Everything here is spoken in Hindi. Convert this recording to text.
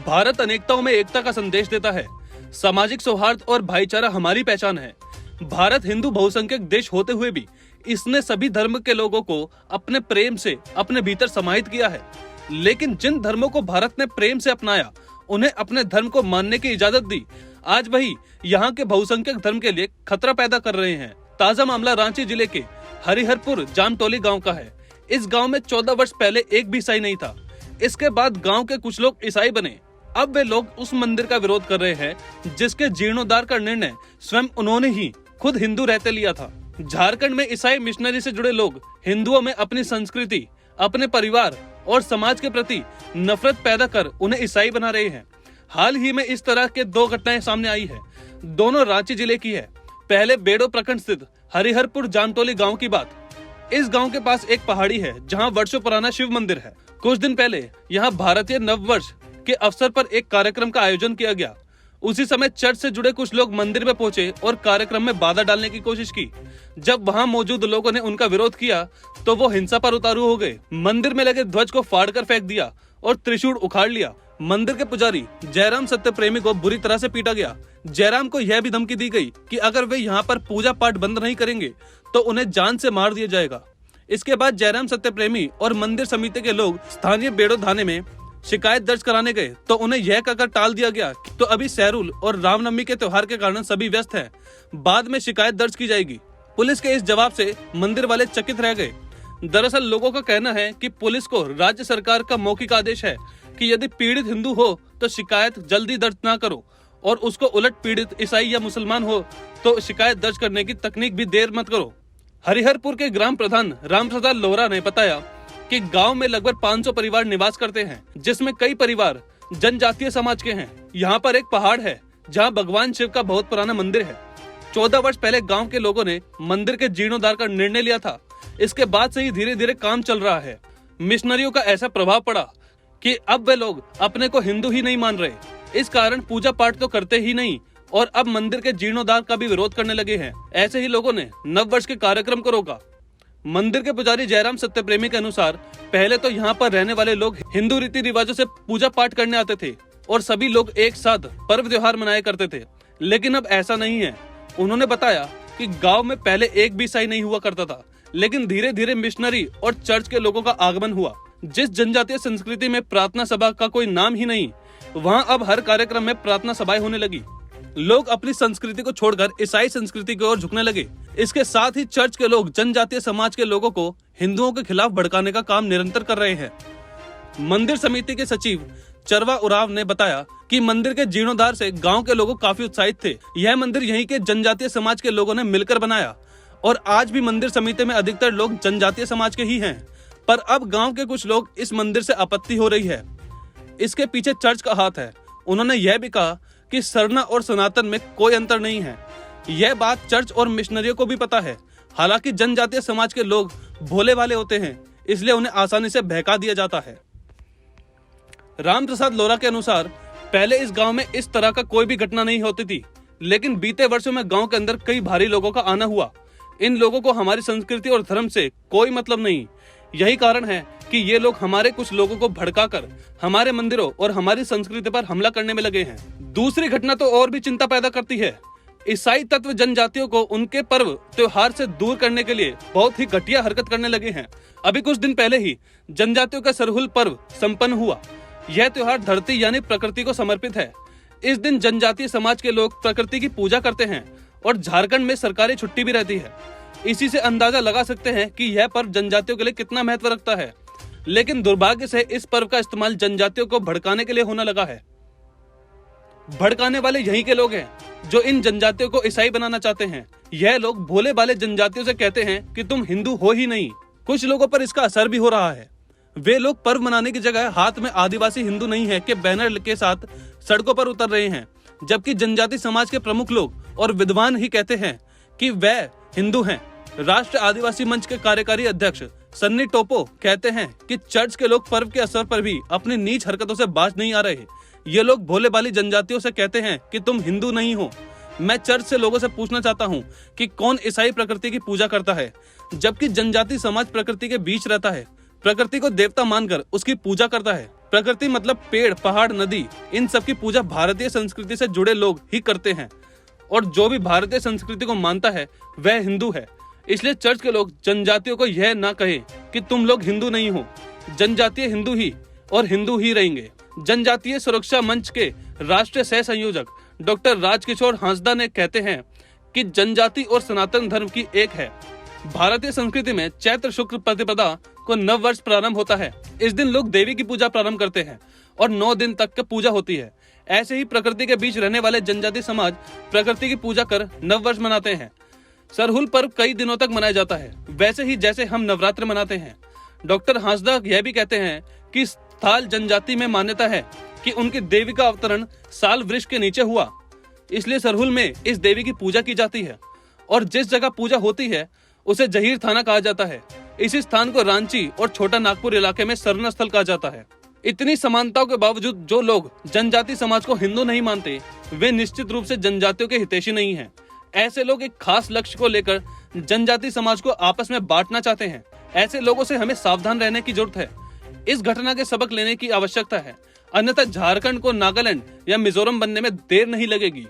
भारत अनेकताओं में एकता का संदेश देता है। सामाजिक सौहार्द और भाईचारा हमारी पहचान है। भारत हिंदू बहुसंख्यक देश होते हुए भी इसने सभी धर्म के लोगों को अपने प्रेम से अपने भीतर समाहित किया है। लेकिन जिन धर्मों को भारत ने प्रेम से अपनाया, उन्हें अपने धर्म को मानने की इजाजत दी, आज वही यहाँ के बहुसंख्यक धर्म के लिए खतरा पैदा कर रहे हैं। ताजा मामला रांची जिले के हरिहरपुर जामटोली गांव का है। इस गांव में 14 वर्ष पहले एक भी ईसाई नहीं था। इसके बाद गांव के कुछ लोग ईसाई बने। अब वे लोग उस मंदिर का विरोध कर रहे हैं जिसके जीर्णोद्धार का निर्णय स्वयं उन्होंने ही खुद हिंदू रहते लिया था। झारखंड में ईसाई मिशनरी से जुड़े लोग हिंदुओं में अपनी संस्कृति, अपने परिवार और समाज के प्रति नफरत पैदा कर उन्हें ईसाई बना रहे हैं। हाल ही में इस तरह के 2 घटनाएं सामने आई है। दोनों रांची जिले की है। पहले बेड़ो प्रखंड स्थित हरिहरपुर जामटोली गांव की बात। इस गांव के पास एक पहाड़ी है जहां वर्षों पुराना शिव मंदिर है। कुछ दिन पहले यहां भारतीय नववर्ष के अवसर पर एक कार्यक्रम का आयोजन किया गया। उसी समय चर्च से जुड़े कुछ लोग मंदिर में पहुंचे और कार्यक्रम में बाधा डालने की कोशिश की। जब वहां मौजूद लोगों ने उनका विरोध किया तो वो हिंसा पर उतारू हो गए। मंदिर में लगे ध्वज को फाड़कर फेंक दिया और त्रिशूल उखाड़ लिया। मंदिर के पुजारी जयराम सत्यप्रेमी को बुरी तरह से पीटा गया। जयराम को यह भी धमकी दी गई कि अगर वे यहाँ पर पूजा पाठ बंद नहीं करेंगे तो उन्हें जान से मार दिया जाएगा। इसके बाद जयराम सत्यप्रेमी और मंदिर समिति के लोग स्थानीय बेड़ो थाने में शिकायत दर्ज कराने गए तो उन्हें यह कहकर टाल दिया गया तो अभी सैरुल और रामनवमी के त्योहार के कारण सभी व्यस्त हैं। बाद में शिकायत दर्ज की जाएगी। पुलिस के इस जवाब से मंदिर वाले चकित रह गए। दरअसल लोगों का कहना है कि पुलिस को राज्य सरकार का मौखिक आदेश है कि यदि पीड़ित हिंदू हो तो शिकायत जल्दी दर्ज ना करो और उसको उलट पीड़ित ईसाई या मुसलमान हो तो शिकायत दर्ज करने की तकनीक भी देर मत करो। हरिहरपुर के ग्राम प्रधान रामप्रसाद लोहरा ने बताया कि गांव में लगभग 500 परिवार निवास करते हैं, जिसमें कई परिवार जनजातीय समाज के हैं। यहाँ पर एक पहाड़ है जहाँ भगवान शिव का बहुत पुराना मंदिर है। 14 वर्ष पहले गांव के लोगों ने मंदिर के जीर्णोद्धार का निर्णय लिया था। इसके बाद से ही धीरे धीरे काम चल रहा है। मिशनरियों का ऐसा प्रभाव पड़ा कि अब वे लोग अपने को हिंदू ही नहीं मान रहे। इस कारण पूजा पाठ तो करते ही नहीं और अब मंदिर के जीर्णोद्धार का भी विरोध करने लगे हैं। ऐसे ही लोगों ने नववर्ष के कार्यक्रम को रोका। मंदिर के पुजारी जयराम सत्यप्रेमी के अनुसार पहले तो यहाँ पर रहने वाले लोग हिंदू रीति रिवाजों से पूजा पाठ करने आते थे और सभी लोग एक साथ पर्व त्योहार मनाया करते थे, लेकिन अब ऐसा नहीं है। उन्होंने बताया कि गांव में पहले एक भी ईसाई नहीं हुआ करता था, लेकिन धीरे धीरे मिशनरी और चर्च के लोगों का आगमन हुआ। जिस जनजातीय संस्कृति में प्रार्थना सभा का कोई नाम ही नहीं, वहाँ अब हर कार्यक्रम में प्रार्थना सभाएं होने लगी। लोग अपनी संस्कृति को छोड़कर ईसाई संस्कृति की ओर झुकने लगे। इसके साथ ही चर्च के लोग जनजातीय समाज के लोगों को हिंदुओं के खिलाफ भड़काने का काम निरंतर कर रहे हैं। मंदिर समिति के सचिव चरवा उराव ने बताया कि मंदिर के जीर्णोद्धार से गांव के लोग काफी उत्साहित थे। यह मंदिर यहीं के जनजातीय समाज के लोगों ने मिलकर बनाया और आज भी मंदिर समिति में अधिकतर लोग जनजातीय समाज के ही हैं। पर अब गाँव के कुछ लोग इस मंदिर से आपत्ति हो रही है। इसके पीछे चर्च का हाथ है। उन्होंने यह भी कहा कि सरना और सनातन में कोई अंतर नहीं है। यह बात चर्च और मिशनरियों को भी पता है। हालांकि जनजातीय समाज के लोग भोले वाले होते हैं, इसलिए उन्हें आसानी से बहका दिया जाता है। रामप्रसाद लोहरा के अनुसार पहले इस गांव में इस तरह का कोई भी घटना नहीं होती थी, लेकिन बीते वर्षों में गांव के अंदर कई भारी लोगों का आना हुआ। इन लोगों को हमारी संस्कृति और धर्म से कोई मतलब नहीं। यही कारण है कि ये लोग हमारे कुछ लोगों को भड़काकर हमारे मंदिरों और हमारी संस्कृति पर हमला करने में लगे हैं। दूसरी घटना तो और भी चिंता पैदा करती है। ईसाई तत्व जनजातियों को उनके पर्व त्योहार से दूर करने के लिए बहुत ही घटिया हरकत करने लगे हैं। अभी कुछ दिन पहले ही जनजातियों का सरहुल पर्व संपन्न हुआ। यह त्योहार धरती यानी प्रकृति को समर्पित है। इस दिन जनजातीय समाज के लोग प्रकृति की पूजा करते हैं और झारखंड में सरकारी छुट्टी भी रहती है। इसी से अंदाजा लगा सकते हैं कि यह पर्व जनजातियों के लिए कितना महत्व रखता है। लेकिन दुर्भाग्य से इस पर्व का इस्तेमाल जनजातियों को भड़काने के लिए होने लगा है। भड़काने वाले यही के लोग हैं जो इन जनजातियों को ईसाई बनाना चाहते हैं। यह लोग भोले भाले जनजातियों से कहते हैं कि तुम हिंदू हो ही नहीं। कुछ लोगों पर इसका असर भी हो रहा है। वे लोग पर्व मनाने की जगह हाथ में आदिवासी हिंदू नहीं है के बैनर के साथ सड़कों पर उतर रहे हैं, जबकि जनजाति समाज के प्रमुख लोग और विद्वान ही कहते हैं कि वह हिंदू हैं। राष्ट्र आदिवासी मंच के कार्यकारी अध्यक्ष सन्नी टोपो कहते हैं कि चर्च के लोग पर्व के असर पर भी अपनी नीच हरकतों से बाज नहीं आ रहे। ये लोग भोले भाली जनजातियों से कहते हैं कि तुम हिंदू नहीं हो। मैं चर्च से लोगों से पूछना चाहता हूँ कि कौन ईसाई प्रकृति की पूजा करता है, जबकि जनजाति समाज प्रकृति के बीच रहता है, प्रकृति को देवता मानकर उसकी पूजा करता है। प्रकृति मतलब पेड़, पहाड़, नदी, इन सब की पूजा भारतीय संस्कृति से जुड़े लोग ही करते हैं और जो भी भारतीय संस्कृति को मानता है वह हिंदू है। इसलिए चर्च के लोग जनजातियों को यह ना कहे कि तुम लोग हिंदू नहीं हो, जनजातीय हिंदू ही और हिंदू ही रहेंगे। जनजातीय सुरक्षा मंच के राष्ट्रीय सह संयोजक डॉक्टर राजकिशोर हांसदा ने कहते हैं कि जनजाति और सनातन धर्म की एक है। भारतीय संस्कृति में चैत्र शुक्ल प्रतिपदा को नव वर्ष प्रारंभ होता है। इस दिन लोग देवी की पूजा प्रारंभ करते हैं और 9 दिन तक की पूजा होती है। ऐसे ही प्रकृति के बीच रहने वाले जनजाति समाज प्रकृति की पूजा कर नव वर्ष मनाते हैं। सरहुल पर्व कई दिनों तक मनाया जाता है, वैसे ही जैसे हम नवरात्र मनाते हैं। डॉक्टर हांसदा यह भी कहते हैं कि स्थाल जनजाति में मान्यता है कि उनकी देवी का अवतरण साल वृक्ष के नीचे हुआ, इसलिए सरहुल में इस देवी की पूजा की जाती है और जिस जगह पूजा होती है उसे जहीर थाना कहा जाता है। इसी स्थान को रांची और छोटा नागपुर इलाके में सरना स्थल कहा जाता है। इतनी समानताओं के बावजूद जो लोग जनजाति समाज को हिंदू नहीं मानते वे निश्चित रूप से जनजातियों के हितैषी नहीं हैं। ऐसे लोग एक खास लक्ष्य को लेकर जनजाति समाज को आपस में बांटना चाहते हैं। ऐसे लोगों से हमें सावधान रहने की जरूरत है। इस घटना के सबक लेने की आवश्यकता है, अन्यथा झारखंड को नागालैंड या मिजोरम बनने में देर नहीं लगेगी।